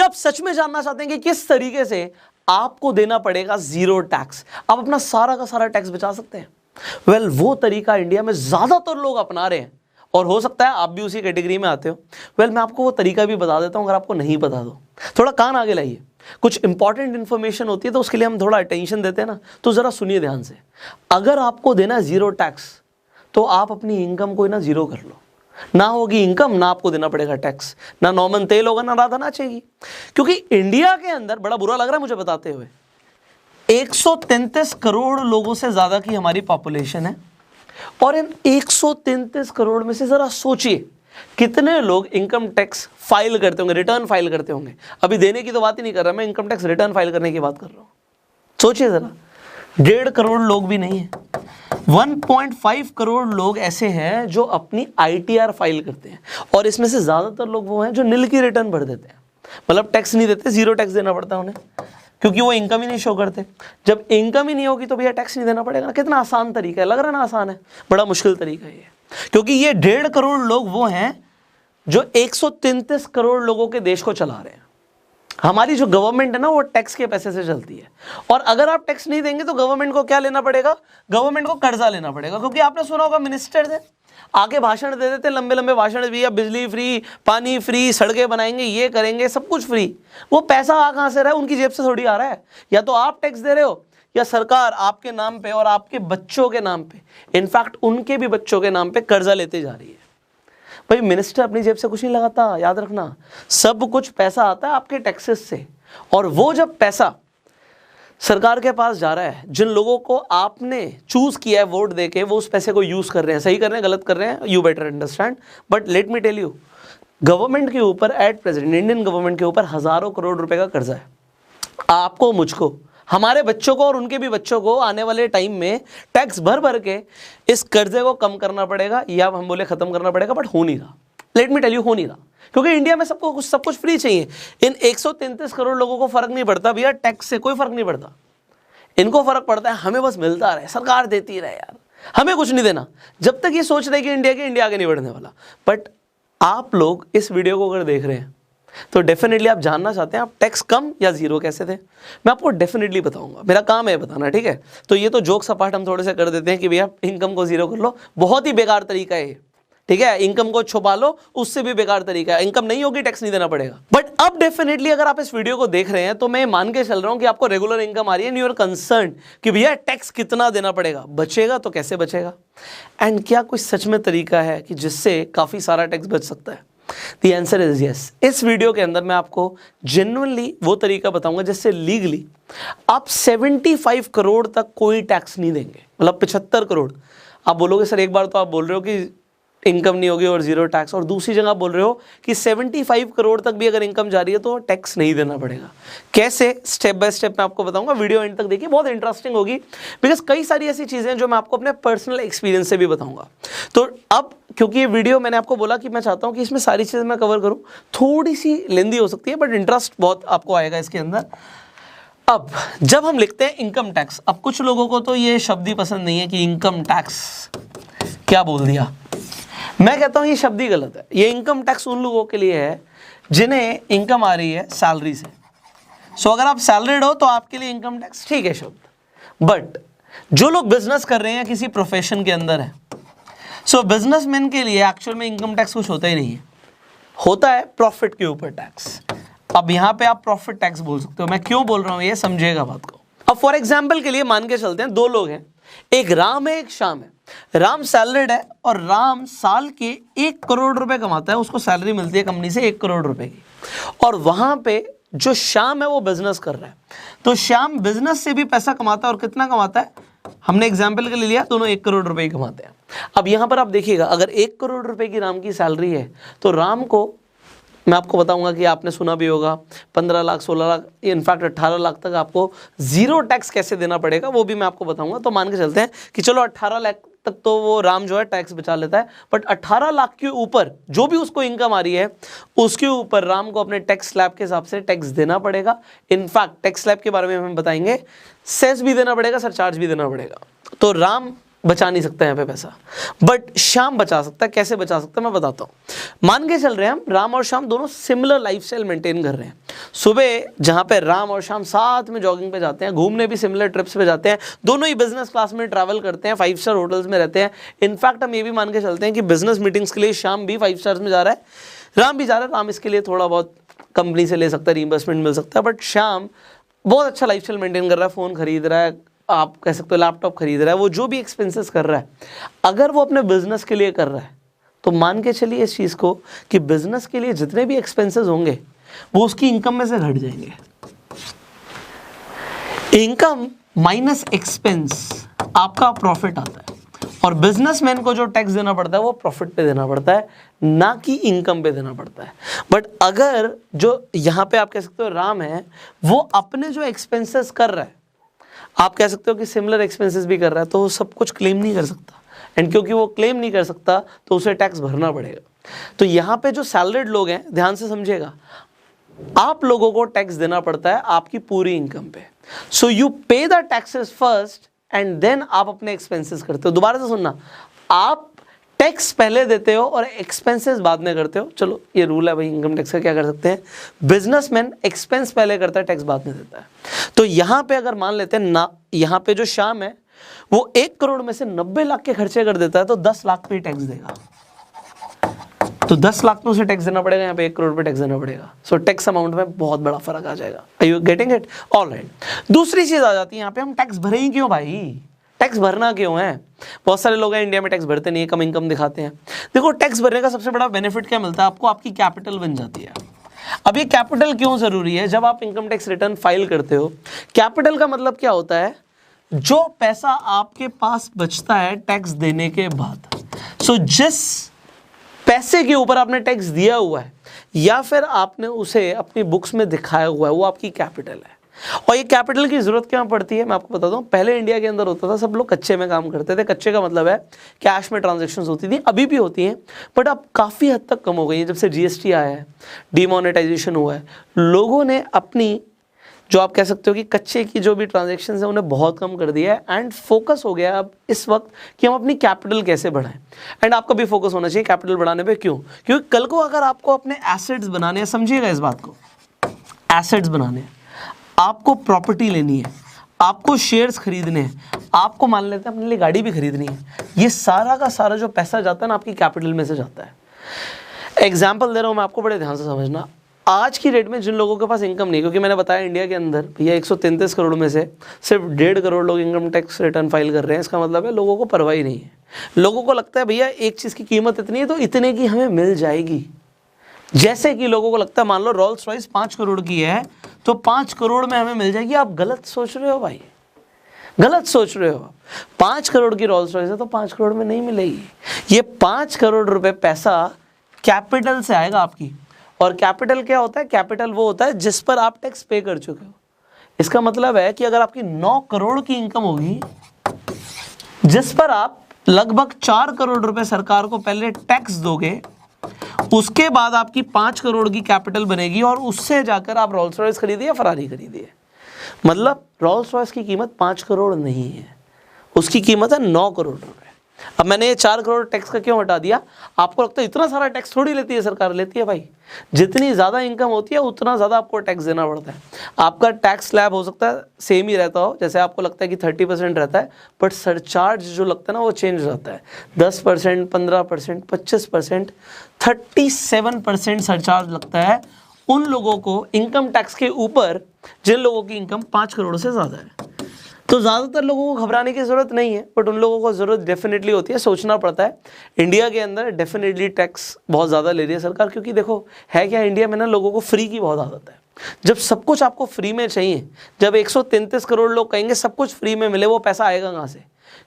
आप सच में जानना चाहते हैं कि किस तरीके से आपको देना पड़ेगा जीरो टैक्स, आप अपना सारा का सारा टैक्स बचा सकते हैं, वेल वो तरीका इंडिया में ज्यादातर लोग अपना रहे हैं और हो सकता है आप भी उसी कैटेगरी में आते हो। वेल मैं आपको वो तरीका भी बता देता हूं, अगर आपको नहीं बता दो थोड़ा कान आगे लाइए, कुछ इंपॉर्टेंट इंफॉर्मेशन होती है तो उसके लिए हम थोड़ा अटेंशन देते हैं ना, तो जरा सुनिए ध्यान से। अगर आपको देना है जीरो टैक्स तो आप अपनी इनकम को ना जीरो कर लो, ना होगी इनकम ना आपको देना पड़ेगा टैक्स, ना नॉर्मल तेल होगा ना राधा नाचेगी। क्योंकि इंडिया के अंदर बड़ा बुरा लग रहा है मुझे बताते हुए 133 करोड़ लोगों से ज्यादा की हमारी पॉपुलेशन है और इन 133 करोड़ में से जरा सोचिए कितने लोग इनकम टैक्स फाइल करते होंगे, रिटर्न फाइल करते होंगे। अभी देने की तो बात ही नहीं कर रहा मैं, इनकम टैक्स रिटर्न फाइल करने की बात कर रहा हूं। सोचिए जरा, 1.5 करोड़ लोग भी नहीं है, 1.5 करोड़ लोग ऐसे हैं जो अपनी ITR फाइल करते हैं और इसमें से ज्यादातर लोग वो हैं जो नील की रिटर्न भर देते हैं, मतलब टैक्स नहीं देते, जीरो टैक्स देना पड़ता है उन्हें क्योंकि वो इनकम ही नहीं शो करते। जब इनकम ही नहीं होगी तो भैया टैक्स नहीं देना पड़ेगा ना। कितना आसान तरीका है, लग रहा है ना आसान है, बड़ा मुश्किल तरीका है ये, क्योंकि ये 1.5 करोड़ लोग वो हैं जो 133 करोड़ लोगों के देश को चला रहे हैं। हमारी जो गवर्नमेंट है ना वो टैक्स के पैसे से चलती है और अगर आप टैक्स नहीं देंगे तो गवर्नमेंट को क्या लेना पड़ेगा, गवर्नमेंट को कर्जा लेना पड़ेगा। क्योंकि आपने सुना होगा मिनिस्टर थे आके भाषण दे देते, लंबे लंबे भाषण, भैया बिजली फ्री, पानी फ्री, सड़कें बनाएंगे, ये करेंगे, सब कुछ फ्री। वो पैसा आ कहां से रहा है, उनकी जेब से थोड़ी आ रहा है। या तो आप टैक्स दे रहे हो या सरकार आपके नाम पे और आपके बच्चों के नाम पे, इनफैक्ट उनके भी बच्चों के नाम पे कर्जा लेते जा रही है। भाई मिनिस्टर अपनी जेब से कुछ नहीं लगाता, याद रखना, सब कुछ पैसा आता है आपके टैक्सेस से। और वो जब पैसा सरकार के पास जा रहा है, जिन लोगों को आपने चूज किया है वोट देके, वो उस पैसे को यूज कर रहे हैं, सही कर रहे हैं गलत कर रहे हैं, you better understand. But let me tell you, government के ऊपर एट प्रेजेंट, इंडियन गवर्नमेंट के ऊपर हजारों करोड़ रुपए का कर्जा है। आपको, मुझको, हमारे बच्चों को और उनके भी बच्चों को आने वाले टाइम में टैक्स भर भर के इस कर्जे को कम करना पड़ेगा, या हम बोले खत्म करना पड़ेगा, बट हो नहीं रहा। लेट मी टेल यू, हो नहीं रहा, क्योंकि इंडिया में सबको सब कुछ फ्री चाहिए। इन 133 करोड़ लोगों को फर्क नहीं पड़ता भैया, टैक्स से कोई फर्क नहीं पड़ता। इनको फर्क पड़ता है हमें बस मिलता रहे, सरकार देती रहे यार, हमें कुछ नहीं देना। जब तक ये सोच रहे कि इंडिया आगे नहीं बढ़ने वाला। बट आप लोग इस वीडियो को अगर देख रहे हैं तो डेफिनेटली आप जानना चाहते हैं आप टैक्स कम या जीरो कैसे थे, मैं आपको डेफिनेटली बताऊंगा, मेरा काम है बताना, ठीक है। तो ये तो जोक्स अपार्ट हम थोड़े से कर देते हैं कि भैया इनकम को जीरो कर लो, बहुत ही बेकार तरीका है, ठीक है। इनकम को छुपा लो, उससे भी बेकार तरीका है। इनकम नहीं होगी, टैक्स नहीं देना पड़ेगा। बट अब डेफिनेटली अगर आप इस वीडियो को देख रहे हैं तो मैं मान के चल रहा हूं कि आपको रेगुलर इनकम आ रही है, एंड यू आर कंसर्न कि भैया टैक्स कितना देना पड़ेगा, बचेगा तो कैसे बचेगा, एंड क्या कोई सच में तरीका है कि जिससे काफी सारा टैक्स बच सकता है। The answer is yes। इस वीडियो के अंदर मैं आपको जेन्युइनली वो तरीका बताऊंगा जिससे लीगली आप 75 करोड़ तक कोई टैक्स नहीं देंगे, मतलब 75 करोड़। आप बोलोगे सर एक बार तो आप बोल रहे हो कि इनकम नहीं होगी और जीरो टैक्स, और दूसरी जगह आप बोल रहे हो कि 75 करोड़ तक भी अगर इनकम जा रही है तो टैक्स नहीं देना पड़ेगा। कैसे, स्टेप बाय स्टेप मैं आपको बताऊंगा, वीडियो एंड तक देखिए, बहुत इंटरेस्टिंग होगी, बिकॉज कई सारी ऐसी चीजें जो मैं आपको अपने पर्सनल एक्सपीरियंस से भी बताऊंगा। तो अब क्योंकि ये वीडियो मैंने आपको बोला कि मैं चाहता हूं कि इसमें सारी चीजें मैं कवर करूं, थोड़ी सी लेंदी हो सकती है बट इंटरेस्ट बहुत आपको आएगा इसके अंदर। अब जब हम लिखते हैं इनकम टैक्स, अब कुछ लोगों को तो ये शब्द ही पसंद नहीं है कि इनकम टैक्स क्या बोल दिया। मैं कहता हूं ये शब्द ही गलत है। ये इनकम टैक्स उन लोगों के लिए है जिन्हें इनकम आ रही है सैलरी से। सो अगर आप सैलरीड हो तो आपके लिए इनकम टैक्स ठीक है शब्द। बट जो लोग बिजनेस कर रहे हैं, किसी प्रोफेशन के अंदर है, सो बिजनेसमैन के लिए एक्चुअल में इनकम टैक्स कुछ होता ही नहीं है, होता है प्रॉफिट के ऊपर टैक्स। अब यहां पे आप प्रॉफिट टैक्स बोल सकते हो। मैं क्यों बोल रहा हूं ये समझिएगा बात को। अब फॉर एग्जाम्पल के लिए मान के चलते हैं दो लोग हैं, एक राम है एक श्याम है। राम सैलरीड है और राम साल के 1 करोड़ रुपए कमाता है, उसको सैलरी मिलती है कंपनी से 1 करोड़ रुपए की। और वहां पे जो श्याम है वो बिजनेस कर रहा है, तो श्याम बिजनेस से भी पैसा कमाता है, और कितना कमाता है, हमने एग्जाम्पल के लिए लिया, दोनों 1 करोड़ रुपए ही कमाते हैं। अब यहां पर आप देखिएगा, अगर 1 करोड़ रुपए की राम की सैलरी है तो राम को, मैं आपको बताऊंगा कि आपने सुना भी होगा 15 लाख 16 लाख इनफैक्ट 18 लाख तक आपको जीरो टैक्स कैसे देना पड़ेगा, वो भी मैं आपको बताऊंगा। तो मान के चलते हैं कि चलो 18 लाख तक तो वो राम जो है टैक्स बचा लेता है, बट 18 लाख के ऊपर जो भी उसको इनकम आ रही है उसके ऊपर राम को अपने टैक्स स्लैब के हिसाब से टैक्स देना पड़ेगा। इनफैक्ट टैक्स स्लैब के बारे में हम बताएंगे, सेस भी देना पड़ेगा, सरचार्ज भी देना पड़ेगा। तो राम बचा नहीं सकता यहाँ पे पैसा, बट श्याम बचा सकता है। कैसे बचा सकता है मैं बताता हूँ। मान के चल रहे हैं हम राम और श्याम दोनों सिमिलर लाइफस्टाइल मेंटेन कर रहे हैं। सुबह जहाँ पे राम और श्याम साथ में जॉगिंग पे जाते हैं, घूमने भी सिमिलर ट्रिप्स पे जाते हैं, दोनों ही बिजनेस क्लास में ट्रैवल करते हैं, 5 स्टार होटल्स में रहते हैं। इनफैक्ट हम ये भी मान के चलते हैं कि बिजनेस मीटिंग्स के लिए श्याम भी 5 स्टार्स में जा रहा है, राम भी जा रहा है। राम इसके लिए थोड़ा बहुत कंपनी से ले सकता है, रीइंबर्समेंट मिल सकता है, बट श्याम बहुत अच्छा लाइफस्टाइल मेंटेन कर रहा है, फ़ोन खरीद रहा है, आप कह सकते हो लैपटॉप खरीद रहा है, वो जो भी एक्सपेंसेस कर रहा है अगर वो अपने बिजनेस के लिए कर रहा है तो मान के चलिए इस चीज़ को कि बिजनेस के लिए जितने भी एक्सपेंसेस होंगे वो उसकी इनकम में से घट जाएंगे। इनकम माइनस एक्सपेंस आपका प्रॉफिट आता है, और बिजनेसमैन को जो टैक्स देना पड़ता है वो प्रॉफिट पे देना पड़ता है, ना कि इनकम पे देना पड़ता है। बट अगर जो यहाँ पे आप कह सकते हो राम है, वो अपने जो एक्सपेंसेस कर रहा है, आप कह सकते हो कि सिमिलर एक्सपेंसेस भी कर रहा है, तो वो सब कुछ क्लेम नहीं कर सकता, एंड क्योंकि वो क्लेम नहीं कर सकता तो उसे टैक्स भरना पड़ेगा। तो यहाँ पे जो सैलरीड लोग हैं, ध्यान से समझिएगा, आप लोगों को टैक्स देना पड़ता है आपकी पूरी इनकम पे। So you pay the taxes first and then आप अपने एक्सपेंसेस करते हो। दोबारा से सुनना, आप टैक्स पहले देते हो और एक्सपेंसेस बाद में करते हो। चलो ये रूल है भाई इनकम टैक्स का, क्या कर सकते हैं, बिजनेसमैन एक्सपेंस पहले करता है, टैक्स बाद में देता है। तो यहाँ पे अगर मान लेते हैं ना, यहाँ पे जो श्याम है वो 1 करोड़ में से 90 लाख के खर्चे कर देता है तो 10 लाख पे टैक्स देगा, तो 10 लाख में उसे टैक्स देना पड़ेगा, यहाँ पे 1 करोड़ पे टैक्स देना पड़ेगा। सो टैक्स अमाउंट में बहुत बड़ा फर्क आ जाएगा। Are you getting it? Alright. दूसरी चीज आ जाती है यहाँ पे, हम टैक्स भरे ही क्यों भाई, टैक्स भरना क्यों है? बहुत सारे लोग हैं इंडिया में टैक्स भरते नहीं है, कम इनकम दिखाते हैं। देखो टैक्स भरने का सबसे बड़ा बेनिफिट क्या मिलता है आपको, आपकी कैपिटल बन जाती है। अब ये कैपिटल क्यों जरूरी है? जब आप इनकम टैक्स रिटर्न फाइल करते हो, कैपिटल का मतलब क्या होता है, जो पैसा आपके पास बचता है टैक्स देने के बाद। सो जिस पैसे के ऊपर आपने टैक्स दिया हुआ है या फिर आपने उसे अपनी बुक्स में दिखाया हुआ है, वो आपकी कैपिटल है। और ये कैपिटल की जरूरत क्यों पड़ती है मैं आपको बताता हूँ। पहले इंडिया के अंदर होता था, सब लोग कच्चे में काम करते थे। कच्चे का मतलब है कैश में ट्रांजैक्शंस होती थी, अभी भी होती हैं, बट अब काफ़ी हद तक कम हो गई है। जब से जीएसटी आया है, डीमोनेटाइजेशन हुआ है, लोगों ने अपनी जो आप कह सकते हो कि कच्चे की जो भी ट्रांजैक्शंस है उन्हें बहुत कम कर दिया है, एंड फोकस हो गया अब इस वक्त कि हम अपनी कैपिटल कैसे बढ़ाएं। एंड आपका भी फोकस होना चाहिए कैपिटल बढ़ाने पे। क्यों? क्योंकि कल को अगर आपको अपने एसेट्स बनाने हैं, समझिएगा इस बात को, एसेट्स बनाने हैं, आपको प्रॉपर्टी लेनी है, आपको शेयर्स खरीदने हैं, आपको मान लेते हैं अपने लिए गाड़ी भी खरीदनी है, ये सारा का सारा जो पैसा जाता है ना आपकी कैपिटल में से जाता है। एग्जाम्पल दे रहा हूँ मैं आपको, बड़े ध्यान से समझना। आज की डेट में जिन लोगों के पास इनकम नहीं, क्योंकि मैंने बताया इंडिया के अंदर भैया 133 करोड़ में से सिर्फ 1.5 करोड़ लोग इनकम टैक्स रिटर्न फाइल कर रहे हैं, इसका मतलब है लोगों को परवाह ही नहीं है। लोगों को लगता है भैया एक चीज़ की कीमत इतनी है तो इतने की हमें मिल जाएगी। जैसे कि लोगों को लगता है मान लो रोल्स रॉयस 5 करोड़ की है तो 5 करोड़ में हमें मिल जाएगी। आप गलत सोच रहे हो भाई, गलत सोच रहे हो। 5 करोड़ की रोल्स रॉयस है तो 5 करोड़ में नहीं मिलेगी। ये 5 करोड़ रुपए पैसा कैपिटल से आएगा आपकी। और कैपिटल क्या होता है? कैपिटल वो होता है जिस पर आप टैक्स पे कर चुके हो। इसका मतलब है कि अगर आपकी 9 करोड़ की इनकम होगी जिस पर आप लगभग 4 करोड़ रुपए सरकार को पहले टैक्स दोगे, उसके बाद आपकी 5 करोड़ की कैपिटल बनेगी और उससे जाकर आप रोल्स रॉयस खरीदिए या फरारी खरीदिए। मतलब रोल्स रॉयस की कीमत 5 करोड़ नहीं है, उसकी कीमत है 9 करोड़ रुपए। अब मैंने ये 4 करोड़ टैक्स का क्यों हटा दिया? आपको लगता है इतना सारा टैक्स थोड़ी लेती है सरकार, लेती है भाई। जितनी ज़्यादा इनकम होती है उतना ज़्यादा आपको टैक्स देना पड़ता है। आपका टैक्स स्लैब हो सकता है सेम ही रहता हो, जैसे आपको लगता है कि 30% रहता है, बट सरचार्ज जो लगता है ना वो चेंज रहता है। 10%, 15%, 25%, 37% सरचार्ज लगता है उन लोगों को इनकम टैक्स के ऊपर जिन लोगों की इनकम 5 करोड़ से ज़्यादा है। तो ज़्यादातर लोगों को घबराने की ज़रूरत नहीं है, बट उन लोगों को ज़रूरत डेफिनेटली होती है, सोचना पड़ता है। इंडिया के अंदर डेफिनेटली टैक्स बहुत ज़्यादा ले रही है सरकार, क्योंकि देखो है क्या, इंडिया में ना लोगों को फ्री की बहुत आदत है। जब सब कुछ आपको फ्री में चाहिए, जब 133 करोड़ लोग कहेंगे सब कुछ फ्री में मिले, वो पैसा आएगा कहाँ से?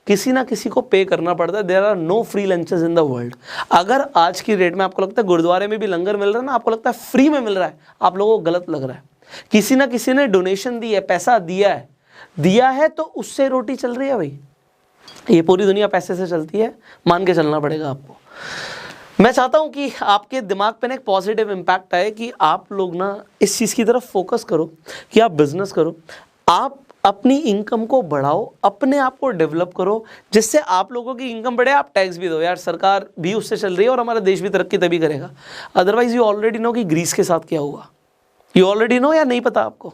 किसी ना किसी को पे करना पड़ता है। There are no free lunches in the world. अगर आज की डेट में आपको लगता है गुरुद्वारे में भी लंगर मिल रहा है ना, आपको लगता है फ्री में मिल रहा है, आप लोगों को गलत लग रहा है। किसी ना किसी ने डोनेशन दी है, पैसा दिया है तो उससे रोटी चल रही है भाई। ये पूरी दुनिया पैसे से चलती है, मान के चलना पड़ेगा आपको। मैं चाहता हूं कि आपके दिमाग पे ना एक पॉजिटिव इम्पैक्ट आए कि आप लोग ना इस चीज़ की तरफ फोकस करो कि आप बिजनेस करो। आप अपनी इनकम को बढ़ाओ, अपने आप को डेवलप करो, जिससे आप लोगों की इनकम बढ़े, आप टैक्स भी दो। यार सरकार भी उससे चल रही है और हमारा देश भी तरक्की तभी करेगा। अदरवाइज यू ऑलरेडी नो कि ग्रीस के साथ क्या हुआ, यू ऑलरेडी नो, या नहीं पता आपको?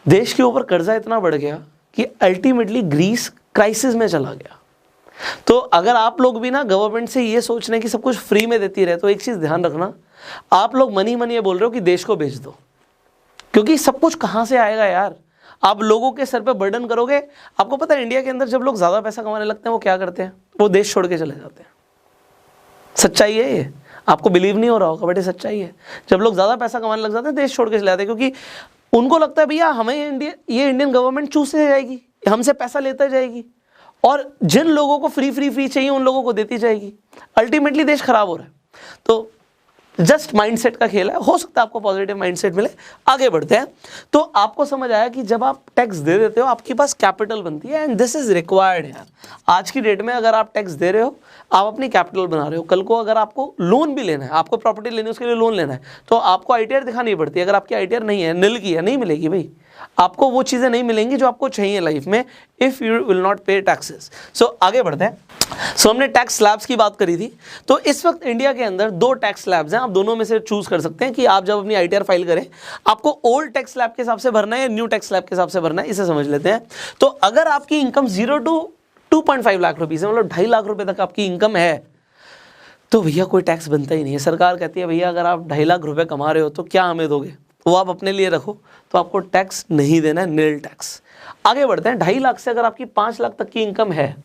देश के ऊपर कर्जा इतना बढ़ गया कि अल्टीमेटली ग्रीस क्राइसिस में चला गया। तो अगर आप लोग भी ना गवर्नमेंट से ये सोच रहे हैं कि सब कुछ फ्री में देती रहे, तो एक चीज़ ध्यान रखना, आप लोग मनी ये बोल रहे हो कि देश को बेच दो, क्योंकि सब कुछ कहाँ से आएगा यार? आप लोगों के सर पे बर्डन करोगे। आपको पता है इंडिया के अंदर जब लोग ज़्यादा पैसा कमाने लगते हैं वो क्या करते हैं? वो देश छोड़ के चले जाते हैं। सच्चाई है ये, आपको बिलीव नहीं हो रहा होगा बट ये सच्चाई है। जब लोग ज़्यादा पैसा कमाने लग जाते हैं देश छोड़ के चले जाते हैं, क्योंकि उनको लगता है भैया हमें ये इंडियन गवर्नमेंट चूसते जाएगी, हमसे पैसा लेता जाएगी, और जिन लोगों को फ्री चाहिए उन लोगों को देती जाएगी। अल्टीमेटली देश खराब हो रहा है। तो जस्ट माइंडसेट का खेल है, हो सकता है आपको पॉजिटिव माइंडसेट मिले। आगे बढ़ते हैं। तो आपको समझ आया कि जब आप टैक्स दे देते हो आपके पास कैपिटल बनती है, एंड दिस इज रिक्वायर्ड यार। आज की डेट में अगर आप टैक्स दे रहे हो, आप अपनी कैपिटल बना रहे हो। कल को अगर आपको लोन भी लेना है, आपको प्रॉपर्टी लेनी है, उसके लिए लोन लेना है, तो आपको आईटीआर दिखानी पड़ती है। अगर आपकी आईटीआर नहीं है, नील की है, नहीं मिलेगी भाई, आपको वो चीज़ें नहीं मिलेंगी जो आपको चाहिए लाइफ में, इफ़ यू विल नॉट पे टैक्सेस। सो आगे बढ़ते हैं। सो हमने टैक्स स्लैब्स की बात करी थी। तो इस वक्त इंडिया के अंदर 2 टैक्स स्लैब्स हैं, आप दोनों में से चूज कर सकते हैं कि आप जब अपनी आईटीआर फाइल करें आपको ओल्ड टैक्स स्लैब के हिसाब से भरना है या न्यू टैक्स स्लैब के हिसाब से भरना है। इसे समझ लेते हैं। तो अगर आपकी इनकम 0 to 2.5 लाख रुपीज़ है, मतलब 2.5 लाख रुपए तक आपकी इनकम है, तो भैया कोई टैक्स बनता ही नहीं है। सरकार कहती है भैया अगर आप 2.5 लाख रुपए कमा रहे हो तो क्या हमें दोगे, वो आप अपने लिए रखो, तो आपको टैक्स नहीं देना है, नील टैक्स। आगे बढ़ते हैं। 2.5 लाख से अगर आपकी 5 लाख तक की इनकम है,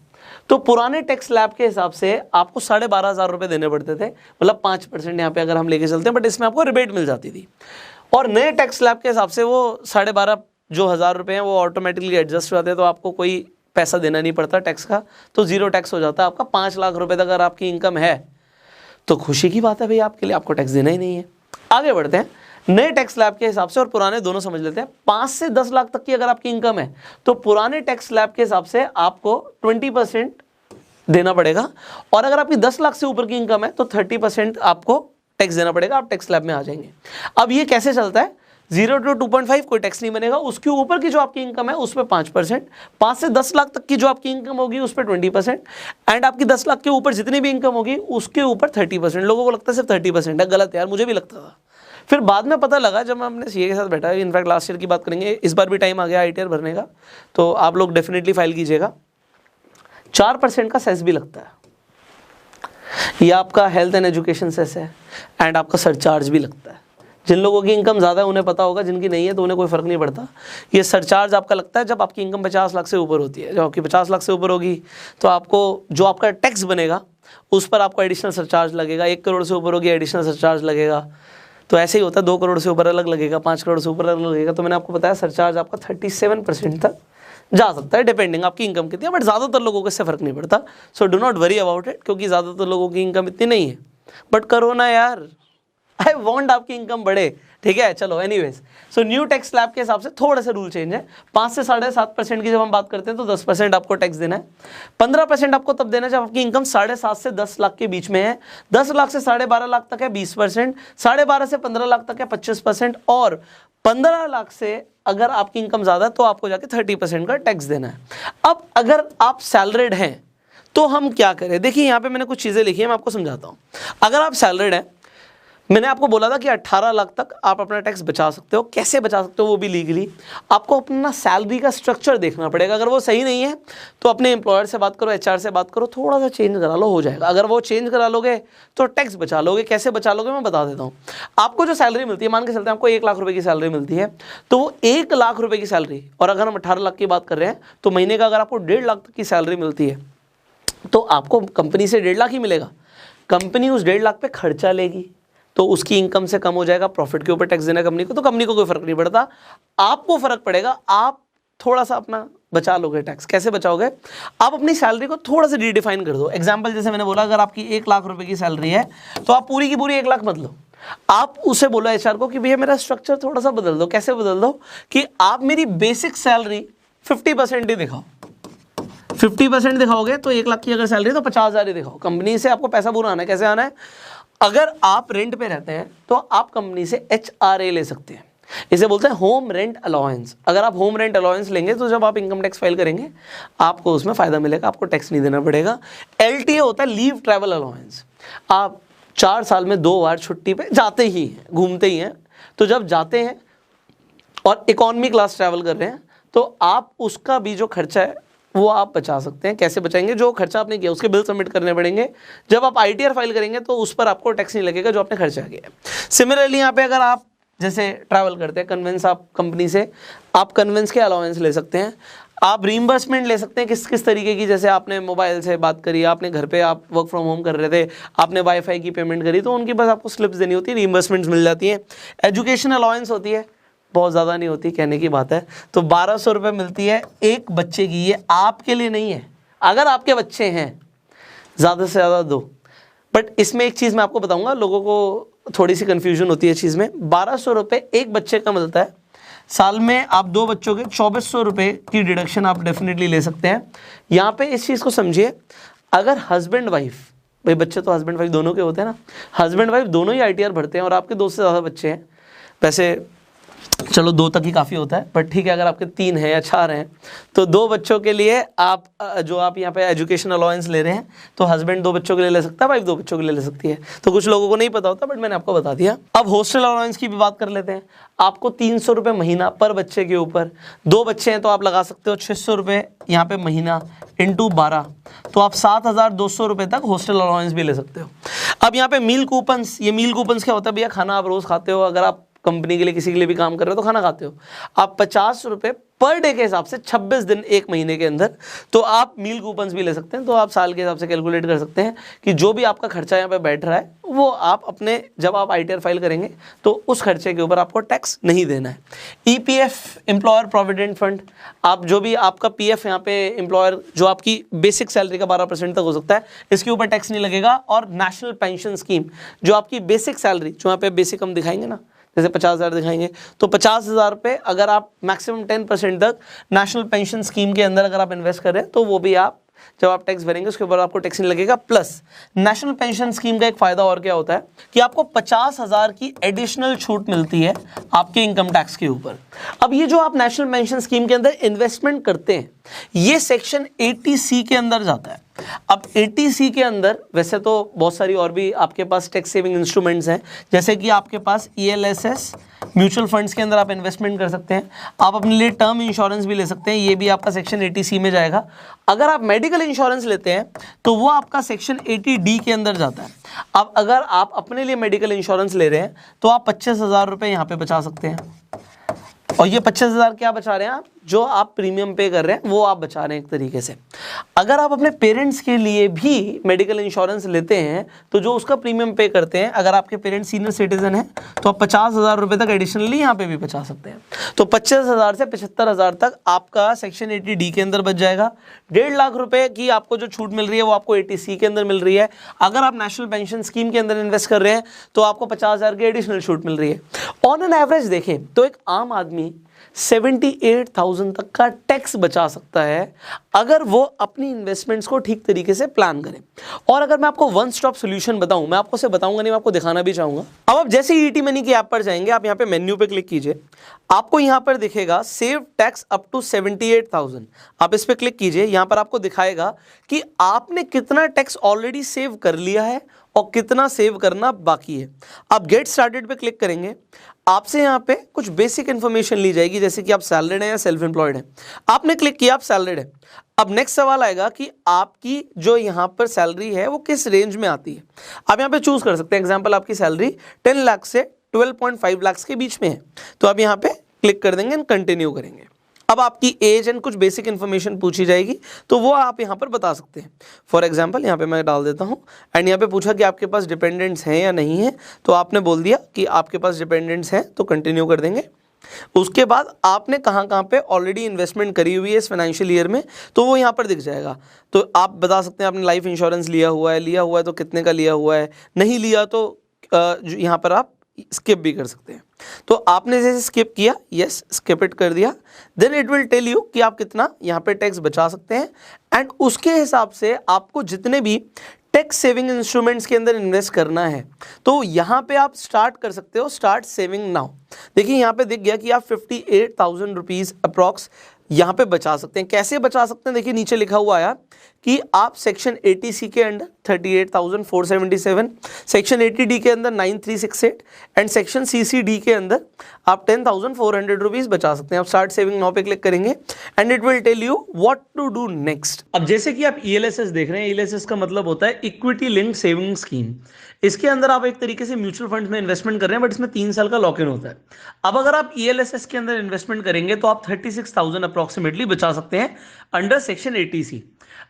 तो पुराने टैक्स स्लैब के हिसाब से आपको 12,500 रुपए देने पड़ते थे, मतलब 5% यहाँ पे अगर हम लेके चलते हैं, बट इसमें आपको रिबेट मिल जाती थी। और नए टैक्स स्लैब के हिसाब से वो 12,500 जो हज़ार रुपए हैं वो ऑटोमेटिकली एडजस्ट हो जाते हैं, तो आपको कोई पैसा देना नहीं पड़ता टैक्स का, तो 0 टैक्स हो जाता है आपका। 5 लाख रुपए तक अगर आपकी इनकम है तो खुशी की बात है भाई आपके लिए, आपको टैक्स देना ही नहीं है। आगे बढ़ते हैं। नए टैक्स स्लैब के हिसाब से और पुराने दोनों समझ लेते हैं। 5 से 10 लाख तक की अगर आपकी इनकम है तो पुराने टैक्स स्लैब के हिसाब से आपको 20% देना पड़ेगा, और अगर आपकी 10 लाख से ऊपर की इनकम है तो 30% आपको टैक्स देना पड़ेगा। आप टैक्स स्लैब में आ जाएंगे। अब ये कैसे चलता है? 0 to 2.5 कोई टैक्स नहीं बनेगा, उसके ऊपर की जो आपकी इनकम है उस पर 5%, 5 से 10 लाख तक की जो आपकी इनकम होगी उस पर 20%, एंड आपकी 10 लाख के ऊपर जितनी भी इनकम होगी उसके ऊपर 30%। लोगों को लगता है सिर्फ 30% है, गलत यार, मुझे भी लगता था। फिर बाद में पता लगा जब मैं अपने सीए के साथ बैठा, इनफैक्ट लास्ट ईयर की बात करेंगे, इस बार भी टाइम आ गया आईटीआर भरने का, तो आप लोग डेफिनेटली फाइल कीजिएगा। 4% का सेस भी लगता है, ये आपका हेल्थ एंड एजुकेशन सेस है, एंड आपका सरचार्ज भी लगता है। जिन लोगों की इनकम ज़्यादा है उन्हें पता होगा, जिनकी नहीं है तो उन्हें कोई फ़र्क नहीं पड़ता। ये सरचार्ज आपका लगता है जब आपकी इनकम 50 लाख से ऊपर होती है। जब आपकी 50 लाख से ऊपर होगी तो आपको जो आपका टैक्स बनेगा उस पर आपको एडिशनल सरचार्ज लगेगा। 1 करोड़ से ऊपर होगी एडिशनल सरचार्ज लगेगा। तो ऐसे ही होता है, 2 करोड़ से ऊपर अलग लगेगा, 5 करोड़ से ऊपर अलग लगेगा। तो मैंने आपको बताया सरचार्ज आपका 37% तक जा सकता है, डिपेंडिंग आपकी इनकम कितनी है, बट ज़्यादातर लोगों को इससे फ़र्क नहीं पड़ता। So do not worry about it, क्योंकि ज़्यादातर लोगों की इनकम इतनी नहीं है। बट करो ना यार, आई वांट आपकी इनकम बढ़े, ठीक है। चलो anyways, so new tax slab के हिसाब से थोड़े से रूल चेंज है। 5 से 7.5% की जब हम बात करते हैं तो 10% आपको टैक्स देना है। 15% आपको तब देना है जब आपकी इनकम 7.5 से 10 लाख के बीच में है। 10 लाख से 12.5 लाख तक है 20%, 12.5 से 15 लाख तक है 25%, और 15 लाख से अगर आपकी इनकम ज़्यादा है तो आपको जाके 30% का टैक्स देना है। अब अगर आप सैलरीड हैं तो हम क्या करें? देखिए यहाँ पे मैंने कुछ चीज़ें लिखी हैं, मैं आपको समझाता हूँ। अगर आप सैलरीड हैं, मैंने आपको बोला था कि 18 लाख तक आप अपना टैक्स बचा सकते हो। कैसे बचा सकते हो? वो भी लीगली। आपको अपना सैलरी का स्ट्रक्चर देखना पड़ेगा। अगर वो सही नहीं है तो अपने एम्प्लॉयर से बात करो, एचआर से बात करो, थोड़ा सा चेंज करा लो, हो जाएगा। अगर वो चेंज करा लोगे तो टैक्स बचा लोगे। कैसे बचा लोगे मैं बता देता हूँ। आपको जो सैलरी मिलती है, मान के चलते हैं आपको 1 लाख रुपये की सैलरी मिलती है, तो वो 1 लाख रुपये की सैलरी, और अगर हम 18 लाख की बात कर रहे हैं तो महीने का अगर आपको 1.5 लाख तक की सैलरी मिलती है तो आपको कंपनी से 1.5 लाख ही मिलेगा। कंपनी उस 1.5 लाख पे खर्चा लेगी तो उसकी इनकम से कम हो जाएगा, प्रॉफिट के ऊपर टैक्स देना कंपनी को, तो कंपनी को कोई फर्क नहीं पड़ता। आपको फर्क पड़ेगा, आप थोड़ा सा अपना बचा लोगे टैक्स। कैसे बचाओगे? आप अपनी सैलरी को थोड़ा सा रीडिफाइन कर दो। एग्जांपल जैसे मैंने बोला, अगर आपकी 1 लाख रुपए की सैलरी है तो आप पूरी की पूरी 1 लाख मत लो। आप उसे बोलो एचआर को कि भैया मेरा स्ट्रक्चर थोड़ा सा बदल दो। कैसे बदल दो? कि आप मेरी बेसिक सैलरी 50% ही दिखाओ। 50% दिखाओगे तो 1 लाख की अगर सैलरी तो 50,000 ही दिखाओ। कंपनी से आपको पैसा पूरा आना है। कैसे आना है? अगर आप रेंट पे रहते हैं तो आप कंपनी से HRA ले सकते हैं। इसे बोलते हैं होम रेंट अलाउंस। अगर आप होम रेंट अलाउंस लेंगे तो जब आप इनकम टैक्स फाइल करेंगे आपको उसमें फ़ायदा मिलेगा, आपको टैक्स नहीं देना पड़ेगा। LTA होता है लीव ट्रैवल अलाउंस। आप 4 साल में 2 बार छुट्टी पे जाते ही हैं, घूमते ही हैं, तो जब जाते हैं और इकोनॉमी क्लास ट्रैवल कर रहे हैं तो आप उसका भी जो खर्चा है वो आप बचा सकते हैं। कैसे बचाएंगे? जो खर्चा आपने किया उसके बिल सबमिट करने पड़ेंगे। जब आप ITR फाइल करेंगे तो उस पर आपको टैक्स नहीं लगेगा जो आपने खर्चा किया है। सिमिलरली यहाँ पे अगर आप जैसे ट्रैवल करते हैं कन्वेंस, आप कंपनी से आप कन्वेंस के अलाउंस ले सकते हैं। आप रीइंबर्समेंट ले सकते हैं किस किस तरीके की, जैसे आपने मोबाइल से बात करी, आपने घर पे आप वर्क फ्रॉम होम कर रहे थे, आपने वाईफाई की पेमेंट करी, तो उनकी बस आपको स्लिप्स देनी होती है, रीइंबर्समेंट्स मिल जाती हैं। एजुकेशन अलाउंस होती है, बहुत ज़्यादा नहीं होती, कहने की बात है, तो 1200 रुपये मिलती है एक बच्चे की। ये आपके लिए नहीं है, अगर आपके बच्चे हैं ज़्यादा से ज़्यादा 2। बट इसमें एक चीज़ मैं आपको बताऊंगा, लोगों को थोड़ी सी कन्फ्यूजन होती है चीज़ में। 1200 रुपये एक बच्चे का मिलता है, साल में आप 2 बच्चों के 2400 रुपये की डिडक्शन आप डेफिनेटली ले सकते हैं। यहाँ पे इस चीज़ को समझिए, अगर हस्बैंड वाइफ, भाई बच्चे तो हस्बैंड वाइफ दोनों के होते हैं ना, हस्बैंड वाइफ दोनों ही ITR भरते हैं और आपके 2 से ज़्यादा बच्चे हैं, वैसे चलो 2 तक ही काफ़ी होता है, बट ठीक है अगर आपके 3 हैं या 4 हैं तो 2 बच्चों के लिए आप जो आप यहाँ पे एजुकेशन अलाउंस ले रहे हैं तो हस्बैंड 2 बच्चों के लिए ले सकता है, वाइफ 2 बच्चों के लिए ले सकती है। तो कुछ लोगों को नहीं पता होता, बट मैंने आपको बता दिया। अब हॉस्टल अलाउंस की भी बात कर लेते हैं। आपको 300 रुपये महीना पर बच्चे के ऊपर, 2 बच्चे हैं तो आप लगा सकते हो 600 रुपये यहाँ पे महीना इंटू 12, तो आप 7200 रुपये तक हॉस्टल अलाउंस भी ले सकते हो। अब यहाँ पे मील कूपन्स, ये मील कूपन्स क्या होता है भैया? खाना आप रोज़ खाते हो, अगर आप कंपनी के लिए किसी के लिए भी काम कर रहे हो तो खाना खाते हो, आप 50 रुपये पर डे के हिसाब से 26 दिन एक महीने के अंदर, तो आप मील कूपन्स भी ले सकते हैं। तो आप साल के हिसाब से कैलकुलेट कर सकते हैं कि जो भी आपका खर्चा यहाँ पे बैठ रहा है वो आप अपने, जब आप ITR फाइल करेंगे तो उस खर्चे के ऊपर आपको टैक्स नहीं देना है। EPF एम्प्लॉयर प्रोविडेंट फंड, आप जो भी आपका PF यहाँ पे एम्प्लॉयर जो आपकी बेसिक सैलरी का 12% तक हो सकता है, इसके ऊपर टैक्स नहीं लगेगा। और नेशनल पेंशन स्कीम, जो आपकी बेसिक सैलरी, जो यहाँ पे बेसिक हम दिखाएंगे ना, जैसे 50,000 दिखाएंगे तो 50,000 पे अगर आप मैक्सिमम 10% तक नेशनल पेंशन स्कीम के अंदर अगर आप इन्वेस्ट कर रहे हैं तो वो भी आप जब आप टैक्स भरेंगे उसके ऊपर आपको टैक्स नहीं लगेगा। प्लस नेशनल पेंशन स्कीम का एक फ़ायदा और क्या होता है कि आपको 50,000 की एडिशनल छूट मिलती है आपके इनकम टैक्स के ऊपर। अब ये जो आप नेशनल पेंशन स्कीम के अंदर इन्वेस्टमेंट करते हैं ये सेक्शन 80C के अंदर जाता है। अब 80C के अंदर वैसे तो बहुत सारी और भी आपके पास टैक्स सेविंग इंस्ट्रूमेंट्स हैं, जैसे कि आपके पास ELSS म्यूचुअल फंड्स के अंदर आप इन्वेस्टमेंट कर सकते हैं, आप अपने लिए टर्म इंश्योरेंस भी ले सकते हैं, ये भी आपका सेक्शन 80C में जाएगा। अगर आप मेडिकल इंश्योरेंस लेते हैं तो वो आपका सेक्शन 80D के अंदर जाता है। अब अगर आप अपने लिए मेडिकल इंश्योरेंस ले रहे हैं तो आप 25,000 रुपये यहाँ पे बचा सकते हैं, और ये 25,000 क्या बचा रहे हैं आप? जो आप प्रीमियम पे कर रहे हैं वो आप बचा रहे हैं एक तरीके से। अगर आप अपने पेरेंट्स के लिए भी मेडिकल इंश्योरेंस लेते हैं तो जो उसका प्रीमियम पे करते हैं, अगर आपके पेरेंट्स सीनियर सिटीजन हैं तो आप 50,000 रुपये तक एडिशनली यहाँ पे भी बचा सकते हैं। तो 25,000 से 75,000 तक आपका सेक्शन 80D के अंदर बच जाएगा। 1.5 लाख रुपए की आपको जो छूट मिल रही है वो आपको 80C के अंदर मिल रही है। अगर आप नेशनल पेंशन स्कीम के अंदर इन्वेस्ट कर रहे हैं तो आपको 50,000 की एडिशनल छूट मिल रही है। ऑन एन एवरेज देखें तो एक आम आदमी 78,000 तक का टैक्स बचा सकता है अगर वो अपनी इन्वेस्टमेंट्स को ठीक तरीके से प्लान करें। और अगर मैं आपको वन स्टॉप सॉल्यूशन बताऊं, मैं आपको से बताऊंगा नहीं, मैं आपको दिखाना भी चाहूंगा। अब आप जैसे ईटी मनी की ऐप पर जाएंगे, आप यहां पे मेन्यू पे क्लिक कीजिए, आपको यहां पर दिखेगा सेव टैक्स अप टू 78,000। आप इस पे क्लिक कीजिए, यहां पर आपको दिखाएगा कि आपने कितना टैक्स ऑलरेडी सेव कर लिया है और कितना सेव करना बाकी है। आप गेट स्टार्टेड पे क्लिक करेंगे, आपसे यहाँ पे कुछ बेसिक इंफॉर्मेशन ली जाएगी, जैसे कि आप सैलरीड हैं या सेल्फ एम्प्लॉयड हैं। आपने क्लिक किया, आप सैलरीड हैं। अब नेक्स्ट सवाल आएगा कि आपकी जो यहाँ पर सैलरी है वो किस रेंज में आती है। आप यहाँ पे चूज कर सकते हैं, एग्जाम्पल आपकी सैलरी 10 लाख से 12.5 लाख के बीच में है, तो आप यहाँ पे क्लिक कर देंगे एंड कंटिन्यू करेंगे। अब आपकी एज एंड कुछ बेसिक इन्फॉर्मेशन पूछी जाएगी तो वो आप यहाँ पर बता सकते हैं। फॉर एग्जांपल यहाँ पे मैं डाल देता हूँ एंड यहाँ पे पूछा कि आपके पास डिपेंडेंट्स हैं या नहीं है, तो आपने बोल दिया कि आपके पास डिपेंडेंट्स हैं, तो कंटिन्यू कर देंगे। उसके बाद आपने कहाँ कहाँ पे ऑलरेडी इन्वेस्टमेंट करी हुई है इस फाइनेंशियल ईयर में, तो वो यहाँ पर दिख जाएगा। तो आप बता सकते हैं आपने लाइफ इंश्योरेंस लिया हुआ है तो कितने का लिया हुआ है, नहीं लिया तो यहाँ पर आप स्किप भी कर सकते हैं। तो आपने जैसे स्किप किया, यस स्किप इट कर दिया, then it will tell you कि आप कितना यहाँ पे टैक्स बचा सकते हैं एंड उसके हिसाब से आपको जितने भी टैक्स सेविंग इंस्ट्रूमेंट्स के अंदर इन्वेस्ट करना है तो यहाँ पे आप स्टार्ट कर सकते हो, स्टार्ट सेविंग नाउ। देखिए यहाँ पे दिख गया कि आप 58,000 रुपीज़ अप्रॉक्स यहाँ पे बचा सकते हैं। कैसे बचा सकते हैं, देखिए नीचे लिखा हुआ आया कि आप सेक्शन 80C के अंडर 38,477, सेक्शन 80D के अंदर 9,368 एंड सेक्शन CCD के अंदर आप 10,400 रुपीज़ बचा सकते हैं। आप स्टार्ट सेविंग नाउ पे क्लिक करेंगे and it will tell you what to do next. अब जैसे कि आप ELSS देख रहे हैं, ELSS का मतलब होता है इक्विटी लिंक्ड सेविंग स्कीम। इसके अंदर आप एक तरीके से म्यूचुअल फंड्स में इन्वेस्टमेंट कर रहे हैं, बट इसमें 3 साल का लॉक इन होता है। अब अगर आप ELSS के अंदर इन्वेस्टमेंट करेंगे तो आप 36,000 अप्रॉक्सीमेटली बचा सकते हैं अंडर सेक्शन 80C।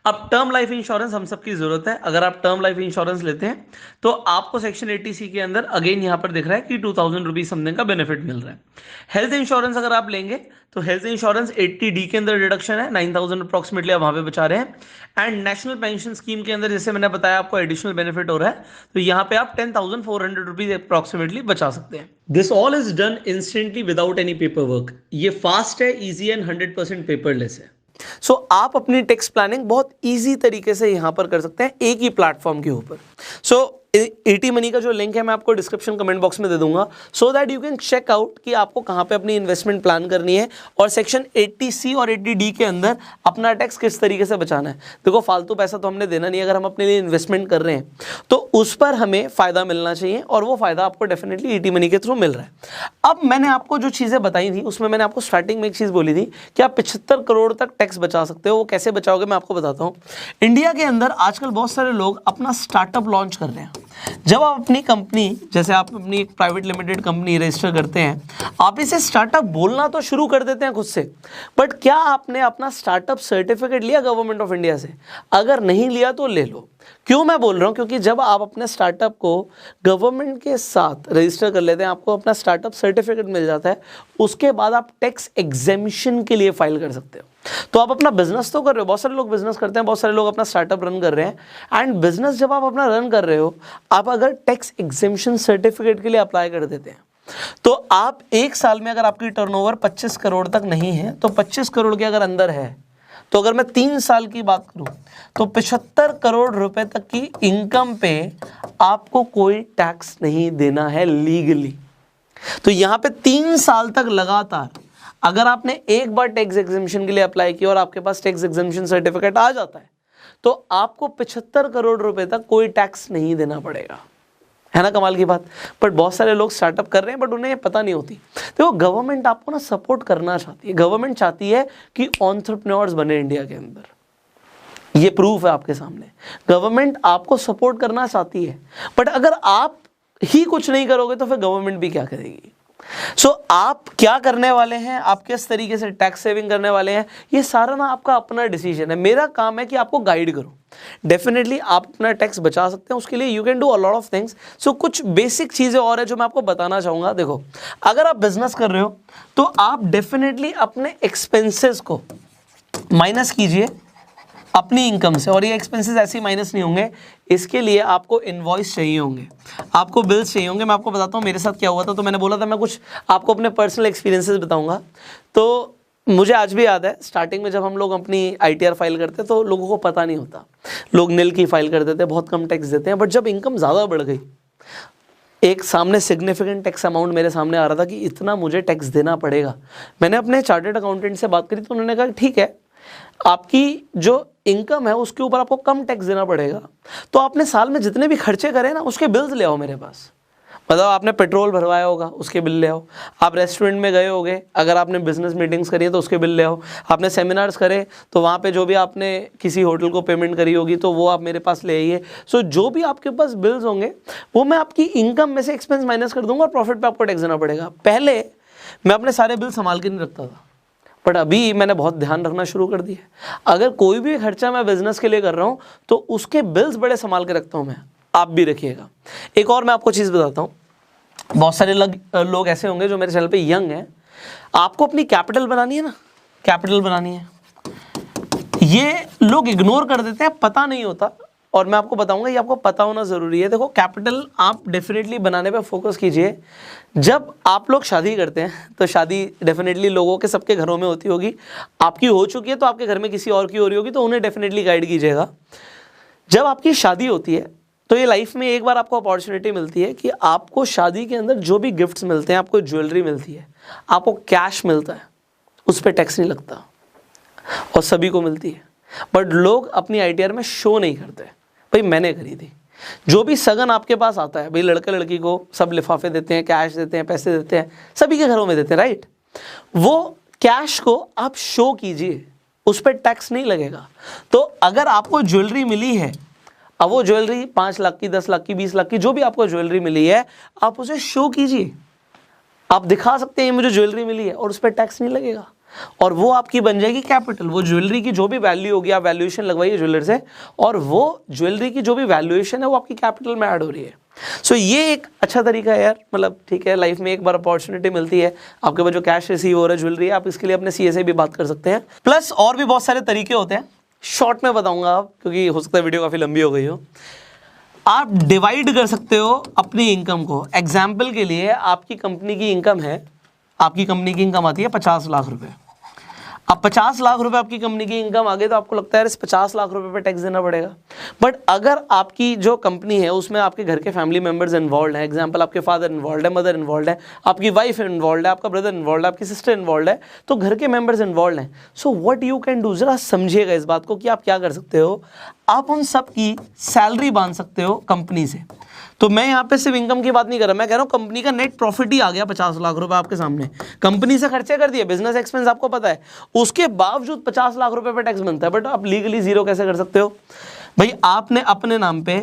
अब टर्म लाइफ इंश्योरेंस हम सबकी जरूरत है। अगर आप टर्म लाइफ इंश्योरेंस लेते हैं तो आपको सेक्शन 80C के अंदर अगेन यहां पर दिख रहा है कि 2,000 रुपीज समथिंग का बेनिफिट मिल रहा है। हेल्थ इंश्योरेंस अगर आप लेंगे तो हेल्थ इंश्योरेंस 80D के अंदर डिडक्शन है, 9,000 अप्रॉक्सीमेटली आप वहां पे बचा रहे हैं। एंड नेशनल पेंशन स्कीम के अंदर जैसे मैंने बताया आपको एडिशनल बेनिफिट हो रहा है, तो यहाँ पे आप 10,400 रुपीज अप्रॉक्सीमेटली बचा सकते हैं। This all is done instantly without any paper work. ये फास्ट है, ईजी एंड 100% पेपरलेस है। सो आप अपनी टैक्स प्लानिंग बहुत इजी तरीके से यहां पर कर सकते हैं एक ही प्लेटफॉर्म के ऊपर। सो एटी मनी का जो लिंक है मैं आपको डिस्क्रिप्शन कमेंट बॉक्स में दे दूंगा, so that you can check out कि आपको कहां पे अपनी इन्वेस्टमेंट प्लान करनी है और सेक्शन 80C और 80D के अंदर अपना टैक्स किस तरीके से बचाना है। देखो फालतू पैसा तो हमने देना नहीं, अगर हम अपने लिए इन्वेस्टमेंट कर रहे हैं तो उस पर हमें फ़ायदा मिलना चाहिए और वो फ़ायदा आपको डेफिनेटली एटी मनी के थ्रू मिल रहा है। अब मैंने आपको जो चीज़ें बताई थी उसमें मैंने आपको स्टार्टिंग में एक चीज़ बोली थी कि आप 75 करोड़ तक टैक्स बचा सकते हो। वो कैसे बचाओगे मैं आपको बताता हूँ। इंडिया के अंदर आजकल बहुत सारे लोग अपना स्टार्टअप लॉन्च कर रहे हैं। जब आप अपनी कंपनी, जैसे आप अपनी प्राइवेट लिमिटेड कंपनी रजिस्टर करते हैं, आप इसे स्टार्टअप बोलना तो शुरू कर देते हैं खुद से, बट क्या आपने अपना स्टार्टअप सर्टिफिकेट लिया गवर्नमेंट ऑफ इंडिया से? अगर नहीं लिया तो ले लो। क्यों मैं बोल रहा हूँ, क्योंकि जब आप अपने स्टार्टअप को गवर्नमेंट के साथ रजिस्टर कर लेते हैं, आपको अपना स्टार्टअप सर्टिफिकेट मिल जाता है, उसके बाद आप टैक्स एग्जेम्पशन के लिए फाइल कर सकते हो। तो आप अपना बिजनेस तो कर रहे हो, बहुत सारे लोग बिजनेस करते हैं, बहुत सारे लोग अपना स्टार्टअप रन कर रहे हैं। एंड बिजनेस जब आप अपना रन कर रहे हो, आप अगर टैक्स एग्जेम्पशन सर्टिफिकेट के लिए अप्लाई कर देते हैं तो आप एक साल में अगर आपकी टर्नओवर 25 करोड़ तक नहीं है तो 25 करोड़ के अगर अंदर है, तो अगर मैं 3 साल की बात करूं तो 75 करोड़ रुपए तक की इनकम पे आपको कोई टैक्स नहीं देना है लीगली। तो यहां पे 3 साल तक लगातार अगर आपने एक बार टैक्स एग्जेम्पशन के लिए अप्लाई किया और आपके पास टैक्स एग्जेम्पशन सर्टिफिकेट आ जाता है तो आपको 75 करोड़ रुपए तक कोई टैक्स नहीं देना पड़ेगा। है ना कमाल की बात। बट बहुत सारे लोग स्टार्टअप कर रहे हैं बट उन्हें पता नहीं होती। देखो गवर्नमेंट आपको ना सपोर्ट करना चाहती है, गवर्नमेंट चाहती है कि एंटरप्रेन्योर्स बने इंडिया के अंदर। ये प्रूफ है आपके सामने, गवर्नमेंट आपको सपोर्ट करना चाहती है, बट अगर आप ही कुछ नहीं करोगे तो फिर गवर्नमेंट भी क्या करेगी। सो आप क्या करने वाले हैं, आप किस तरीके से टैक्स सेविंग करने वाले हैं, ये सारा ना आपका अपना डिसीजन है। मेरा काम है कि आपको गाइड करूं। डेफिनेटली आप अपना टैक्स बचा सकते हैं, उसके लिए you can do a lot of things. So कुछ बेसिक चीज़ें और है जो मैं आपको बताना चाहूँगा। देखो अगर आप बिजनेस कर रहे हो तो आप डेफिनेटली अपने एक्सपेंसेस को माइनस कीजिए अपनी इनकम से, और ये एक्सपेंसेस ऐसे ही माइनस नहीं होंगे, इसके लिए आपको इनवॉइस चाहिए होंगे, आपको बिल्स चाहिए होंगे। मैं आपको बताता हूँ मेरे साथ क्या हुआ था। तो मैंने बोला था मैं कुछ आपको अपने पर्सनल एक्सपीरियंसेस बताऊंगा। तो मुझे आज भी याद है स्टार्टिंग में जब हम लोग अपनी ITR फाइल करते तो लोगों को पता नहीं होता, लोग निल की फाइल कर देते, बहुत कम टैक्स देते हैं। बट जब इनकम ज़्यादा बढ़ गई, एक सामने सिग्निफिकेंट टैक्स अमाउंट मेरे सामने आ रहा था कि इतना मुझे टैक्स देना पड़ेगा। मैंने अपने चार्टर्ड अकाउंटेंट से बात करी तो उन्होंने कहा ठीक है, आपकी जो इनकम है उसके ऊपर आपको कम टैक्स देना पड़ेगा, तो आपने साल में जितने भी खर्चे करे ना उसके बिल्स ले आओ मेरे पास। मतलब आपने पेट्रोल भरवाया होगा उसके बिल ले आओ, आप रेस्टोरेंट में गए होगे, अगर आपने बिजनेस मीटिंग्स करी है तो उसके बिल ले आओ, आपने सेमिनार्स करे तो वहाँ पे जो भी आपने किसी होटल को पेमेंट करी होगी तो वो आप मेरे पास ले आइए। सो जो भी आपके पास बिल्स होंगे वो मैं आपकी इनकम में से एक्सपेंस माइनस कर दूंगा और प्रॉफिट पे आपको टैक्स देना पड़ेगा। पहले मैं अपने सारे बिल संभाल के नहीं रखता था, बट अभी मैंने बहुत ध्यान रखना शुरू कर दिया। अगर कोई भी खर्चा मैं बिजनेस के लिए कर रहा हूँ तो उसके बिल्स बड़े संभाल के रखता हूँ मैं, आप भी रखिएगा। एक और मैं आपको चीज़ बताता हूँ, बहुत सारे लोग ऐसे होंगे जो मेरे चैनल पे यंग हैं, आपको अपनी कैपिटल बनानी है ना, कैपिटल बनानी है, ये लोग इग्नोर कर देते हैं, पता नहीं होता। और मैं आपको बताऊंगा ये आपको पता होना ज़रूरी है। देखो कैपिटल आप डेफिनेटली बनाने पे फोकस कीजिए। जब आप लोग शादी करते हैं तो शादी डेफिनेटली लोगों के सबके घरों में होती होगी, आपकी हो चुकी है तो आपके घर में किसी और की हो रही होगी, तो उन्हें डेफिनेटली गाइड कीजिएगा। जब आपकी शादी होती है तो ये लाइफ में एक बार आपको अपॉर्चुनिटी मिलती है कि आपको शादी के अंदर जो भी गिफ्ट्स मिलते हैं, आपको ज्वेलरी मिलती है, आपको कैश मिलता है, उस पर टैक्स नहीं लगता और सभी को मिलती है। बट लोग अपनी आईटीआर में शो नहीं करते, भाई मैंने खरीदी। जो भी सगन आपके पास आता है, भाई लड़का लड़की को सब लिफाफे देते हैं, कैश देते हैं, पैसे देते हैं, सभी के घरों में देते हैं, राइट। वो कैश को आप शो कीजिए, उस पर टैक्स नहीं लगेगा। तो अगर आपको ज्वेलरी मिली है, अब वो ज्वेलरी 5 लाख की, 10 लाख की, 20 लाख की, जो भी आपको ज्वेलरी मिली है, आप उसे शो कीजिए, आप दिखा सकते हैं मुझे ज्वेलरी मिली है, और उस पर टैक्स नहीं लगेगा, और वो आपकी बन जाएगी कैपिटल। वो ज्वेलरी की जो भी वैल्यू होगी, आप वैल्यूएशन लगवाइए ज्वेलर से, और वो ज्वेलरी की जो भी वैल्यूएशन है वो आपकी कैपिटल में ऐड हो रही है। सो ये एक अच्छा तरीका है यार, मतलब ठीक है, लाइफ में एक बार अपॉर्चुनिटी मिलती है, आपके पास जो कैश रिसीव हो रहा है ज्वेलरी, आप इसके लिए अपने सीए से भी बात कर सकते हैं। प्लस और भी बहुत सारे तरीके होते हैं, शॉर्ट में बताऊंगा आप, क्योंकि हो सकता है वीडियो काफ़ी लंबी हो गई हो। आप डिवाइड कर सकते हो अपनी इनकम को। एग्जाम्पल के लिए आपकी कंपनी की इनकम है, आपकी कंपनी की इनकम आती है 50 लाख रुपए। अब 50 लाख रुपए आपकी कंपनी की इनकम आ गई तो आपको लगता है इस 50 लाख रुपए पे टैक्स देना पड़ेगा। बट अगर आपकी जो कंपनी है उसमें आपके घर के फैमिली मेंबर्स इन्वॉल्व हैं, एग्जांपल आपके फादर इन्वॉल्व है, मदर इन्वॉल्व है, आपकी वाइफ इन्वॉल्व है, आपका ब्रदर इन्वॉल्व है, आपकी सिस्टर इन्वॉल्व है, तो घर के मेंबर्स इन्वॉल्व हैं। So what you can do, जरा समझिएगा इस बात को कि आप क्या कर सकते हो। आप उन सब की सैलरी बांध सकते हो कंपनी से। तो मैं यहाँ पे सिर्फ इनकम की बात नहीं कर रहा, मैं कह रहा हूँ कंपनी का नेट प्रॉफिट ही आ गया 50 लाख रुपए आपके सामने, कंपनी से खर्चे कर दिए, बिजनेस एक्सपेंस आपको पता है, उसके बावजूद 50 लाख रुपए पे टैक्स बनता है। बट आप लीगली जीरो कैसे कर सकते हो? भाई आपने अपने नाम पे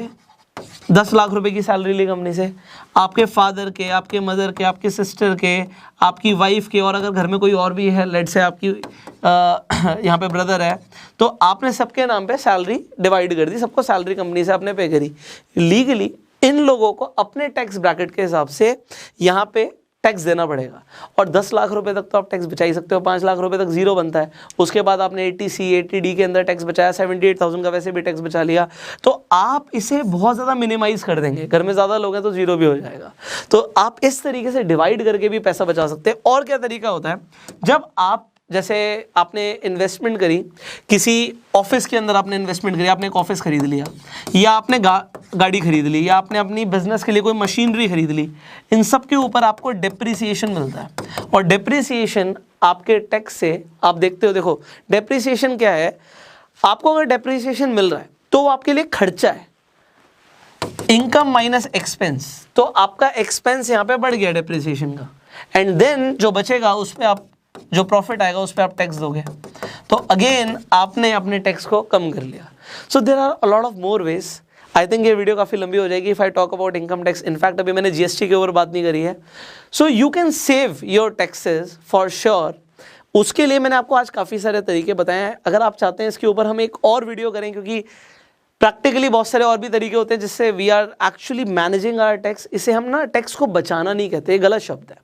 10 लाख रुपए की सैलरी ली कंपनी से, आपके फादर के, आपके मदर के, आपके सिस्टर के, आपकी वाइफ के, और अगर घर में कोई और भी है, लेट्स से आपकी यहाँ पे ब्रदर है, तो आपने सबके नाम पे सैलरी डिवाइड कर दी, सबको सैलरी कंपनी से आपने पे करी। लीगली इन लोगों को अपने टैक्स ब्रैकेट के हिसाब से यहाँ पे टैक्स देना पड़ेगा। और 10 लाख रुपए तक तो आप टैक्स बचा ही सकते हो, 5 लाख रुपए तक जीरो बनता है। उसके बाद आपने 80C 80D के अंदर टैक्स बचाया, 78,000 का वैसे भी टैक्स बचा लिया, तो आप इसे बहुत ज़्यादा मिनिमाइज कर देंगे। घर में ज़्यादा लोग हैं तो जीरो भी हो जाएगा। तो आप इस तरीके से डिवाइड करके भी पैसा बचा सकते हैं। और क्या तरीका होता है, जब आप जैसे आपने इन्वेस्टमेंट करी किसी ऑफिस के अंदर, आपने इन्वेस्टमेंट करी, आपने एक ऑफिस खरीद लिया, या आपने गाड़ी खरीद ली, या आपने अपनी बिजनेस के लिए कोई मशीनरी खरीद ली, इन सब के ऊपर आपको डेप्रिसिएशन मिलता है। और डेप्रिसिएशन आपके टैक्स से आप देखते हो, देखो डेप्रिसिएशन क्या है, आपको अगर डेप्रिसिएशन मिल रहा है तो वो आपके लिए खर्चा है, इनकम माइनस एक्सपेंस, तो आपका एक्सपेंस यहाँ पे बढ़ गया डेप्रिसिएशन का, एंड देन जो बचेगा उस पर आप, जो प्रॉफिट आएगा उस पर आप टैक्स दोगे, तो अगेन आपने अपने टैक्स को कम कर लिया। So there are a lot of more ways. I think ये वीडियो काफ़ी लंबी हो जाएगी if I talk about income tax. In fact अभी मैंने जीएसटी के ऊपर बात नहीं करी है। So you can save your taxes for sure. उसके लिए मैंने आपको आज काफ़ी सारे तरीके बताए हैं। अगर आप चाहते हैं इसके ऊपर हम एक और वीडियो करें, क्योंकि प्रैक्टिकली बहुत सारे और भी तरीके होते हैं जिससे we are actually managing our tax. इसे हम ना टैक्स को बचाना नहीं कहते, ये गलत शब्द है,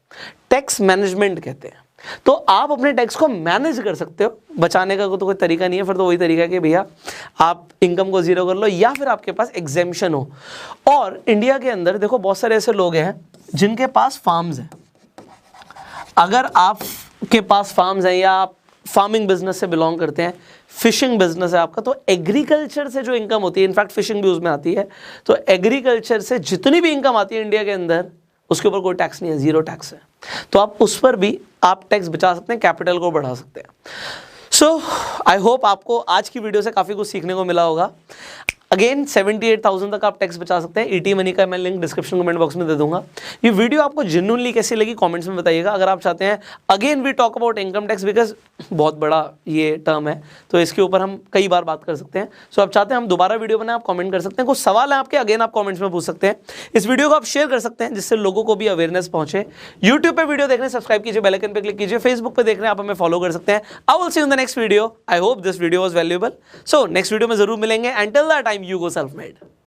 टैक्स मैनेजमेंट कहते हैं। तो आप अपने टैक्स को मैनेज कर सकते हो, बचाने का तो कोई तरीका नहीं है। फिर तो वही तरीका है कि भैया आप इनकम को जीरो कर लो, या फिर आपके पास एग्जेम्पशन हो। और इंडिया के अंदर देखो बहुत सारे ऐसे लोग हैं जिनके पास फार्म्स हैं। अगर आपके पास फार्म्स हैं या आप फार्मिंग बिजनेस से बिलोंग करते हैं, फिशिंग बिजनेस है आपका, तो एग्रीकल्चर से जो इनकम होती है, इनफैक्ट फिशिंग भी उसमें आती है, तो एग्रीकल्चर से जितनी भी इनकम आती है इंडिया के अंदर, उसके ऊपर कोई टैक्स नहीं है, जीरो टैक्स है। तो आप उस पर भी आप टैक्स बचा सकते हैं, कैपिटल को बढ़ा सकते हैं। सो आई होप आपको आज की वीडियो से काफ़ी कुछ सीखने को मिला होगा। अगेन 78,000 तक आप टैक्स बचा सकते हैं। ईटी मनी का मैं लिंक डिस्क्रिप्शन कमेंट बॉक्स में दे दूंगा। ये वीडियो आपको जेन्युइनली कैसी लगी कमेंट्स में बताइएगा। अगर आप चाहते हैं again we talk about income tax, because बहुत बड़ा ये टर्म है तो इसके ऊपर हम कई बार बात कर सकते हैं। सो आप चाहते हैं हम दोबारा वीडियो बनाएं, आप कमेंट कर सकते हैं। कुछ सवाल है आपके, अगेन आप कमेंट्स में पूछ सकते हैं। इस वीडियो को आप शेयर कर सकते हैं जिससे लोगों को भी अवेयरनेस पहुंचे। यूट्यूब पे वीडियो देखने सब्सक्राइब कीजिए, बेल आइकन पे क्लिक कीजिए। फेसबुक पे देख रहे हैं आप हमें फॉलो कर सकते हैं। I will see you in the next video. I hope this video was valuable. So next video में जरूर मिलेंगे। Until that time, you go self-made.